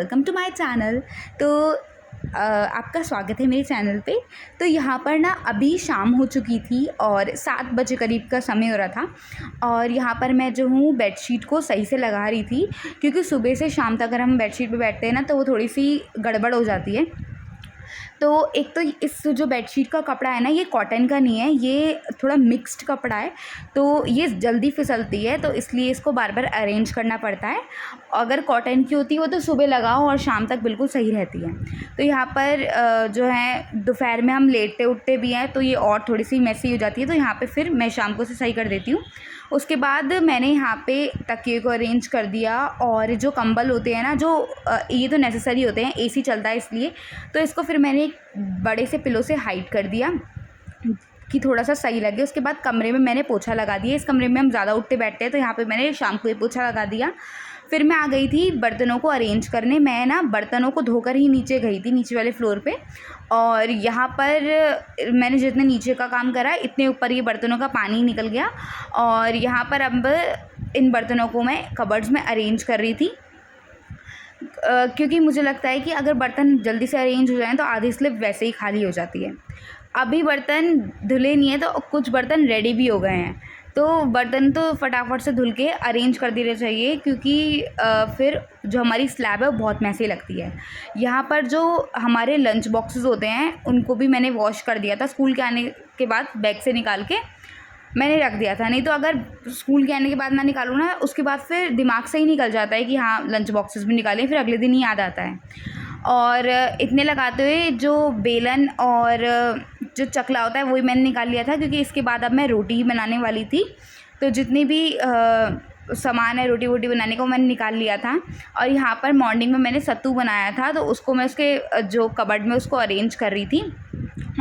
Welcome to my channel. तो आपका स्वागत है मेरे चैनल पे। तो यहाँ पर ना अभी शाम हो चुकी थी और 7 बजे करीब का समय हो रहा था और यहाँ पर मैं जो हूँ बेडशीट को सही से लगा रही थी, क्योंकि सुबह से शाम तक अगर हम बेडशीट पे बैठते हैं ना तो वो थोड़ी सी गड़बड़ हो जाती है। तो एक तो इस जो बेडशीट का कपड़ा है ना, ये कॉटन का नहीं है, ये थोड़ा मिक्स्ड कपड़ा है, तो ये जल्दी फिसलती है, तो इसलिए इसको बार बार अरेंज करना पड़ता है। अगर कॉटन की होती है वो तो सुबह लगाओ और शाम तक बिल्कुल सही रहती है। तो यहाँ पर जो है दोपहर में हम लेटते उठते भी हैं तो ये और थोड़ी सी मैसी हो जाती है, तो यहाँ पे फिर मैं शाम को से सही कर देती हूँ। उसके बाद मैंने यहाँ पे तकिए को अरेंज कर दिया और जो कंबल होते हैं ना, जो ये तो नेसेसरी होते हैं, एसी चलता है इसलिए, तो इसको फिर मैंने एक बड़े से पिलो से हाइड कर दिया कि थोड़ा सा सही लगे। उसके बाद कमरे में मैंने पोछा लगा दिया। इस कमरे में हम ज़्यादा उठते बैठते हैं तो यहाँ पे मैंने शाम को ये पोछा लगा दिया। फिर मैं आ गई थी बर्तनों को अरेंज करने। मैं ना बर्तनों को धोकर ही नीचे गई थी, नीचे वाले फ्लोर पे, और यहाँ पर मैंने जितने नीचे का काम करा इतने ऊपर ये बर्तनों का पानी निकल गया। और यहाँ पर अब इन बर्तनों को मैं कबर्ड्स में अरेंज कर रही थी, क्योंकि मुझे लगता है कि अगर बर्तन जल्दी से अरेंज हो जाएँ तो आधी स्लिप वैसे ही खाली हो जाती है। अभी बर्तन धुले नहीं है तो कुछ बर्तन रेडी भी हो गए हैं, तो बर्तन तो फटाफट से धुल के अरेंज कर देने चाहिए, क्योंकि फिर जो हमारी स्लैब है वो बहुत मैसी लगती है। यहाँ पर जो हमारे लंच बॉक्सेस होते हैं उनको भी मैंने वॉश कर दिया था, स्कूल के आने के बाद बैग से निकाल के मैंने रख दिया था। नहीं तो अगर स्कूल के आने के बाद ना निकालूँ ना, उसके बाद फिर दिमाग से ही निकल जाता है कि हाँ लंच बॉक्सेस भी निकालें, फिर अगले दिन ही याद आता है। और इतने लगाते हुए जो बेलन और जो चकला होता है वही मैंने निकाल लिया था, क्योंकि इसके बाद अब मैं रोटी ही बनाने वाली थी, तो जितनी भी सामान है रोटी वोटी बनाने को मैंने निकाल लिया था। और यहाँ पर मॉर्निंग में मैंने सत्तू बनाया था, तो उसको मैं उसके जो कबर्ड में उसको अरेंज कर रही थी।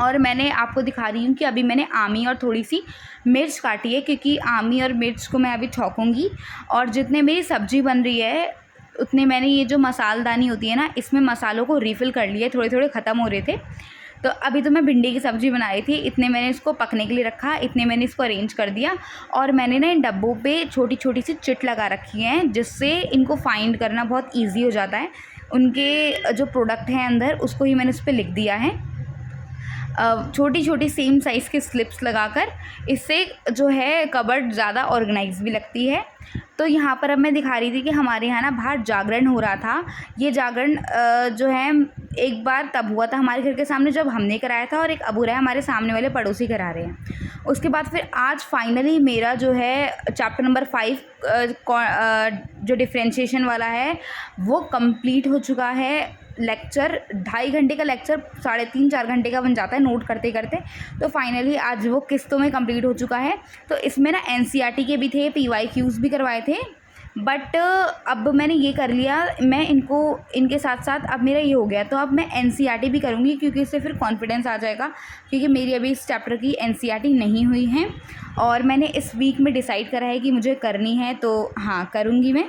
और मैंने आपको दिखा रही हूँ कि अभी मैंने आमी और थोड़ी सी मिर्च काटी है, क्योंकि आमी और मिर्च को मैं अभी छौंकूँगी। और जितने मेरी सब्ज़ी बन रही है उतने मैंने ये जो मसालदानी होती है ना, इसमें मसालों को रिफ़िल कर लिया, थोड़े थोड़े ख़त्म हो रहे थे। तो अभी तो मैं भिंडी की सब्ज़ी बना रही थी, इतने मैंने इसको पकने के लिए रखा, इतने मैंने इसको अरेंज कर दिया। और मैंने ना इन डब्बों पे छोटी छोटी सी चिट लगा रखी हैं, जिससे इनको फाइंड करना बहुत ईजी हो जाता है। उनके जो प्रोडक्ट हैं अंदर उसको ही मैंने उस पर लिख दिया है, छोटी छोटी सेम साइज़ के स्लिप्स लगाकर। इससे जो है कबर्ड ज़्यादा ऑर्गेनाइज भी लगती है। तो यहाँ पर अब मैं दिखा रही थी कि हमारे यहाँ ना बाहर जागरण हो रहा था। ये जागरण जो है एक बार तब हुआ था हमारे घर के सामने जब हमने कराया था, और एक अब हो रहा है हमारे सामने वाले पड़ोसी करा रहे हैं। उसके बाद फिर आज फाइनली मेरा जो है चैप्टर नंबर 5 जो डिफ्रेंशिएशन वाला है वो कंप्लीट हो चुका है। लेक्चर 2.5 घंटे का लेक्चर 3.5-4 घंटे का बन जाता है नोट करते करते। तो फाइनली आज वो किस्तों में कंप्लीट हो चुका है। तो इसमें ना एनसीईआरटी के भी थे, पीवाईक्यूज़ भी करवाए थे, बट अब मैंने ये कर लिया, मैं इनके साथ साथ अब मेरा ये हो गया, तो अब मैं एनसीईआरटी भी करूँगी, क्योंकि इससे फिर कॉन्फिडेंस आ जाएगा, क्योंकि मेरी अभी इस चैप्टर की एनसीईआरटी नहीं हुई है और मैंने इस वीक में डिसाइड करा है कि मुझे करनी है, तो हाँ करूँगी मैं।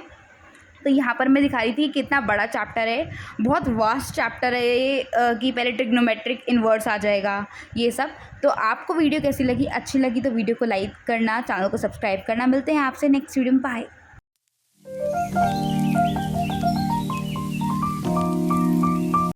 तो यहाँ पर मैं दिखा रही थी कितना बड़ा चैप्टर है, बहुत वास्ट चैप्टर है ये, कि पहले ट्रिग्नोमेट्रिक इन्वर्स आ जाएगा ये सब। तो आपको वीडियो कैसी लगी? अच्छी लगी तो वीडियो को लाइक करना, चैनल को सब्सक्राइब करना। मिलते हैं आपसे नेक्स्ट वीडियो में, बाय।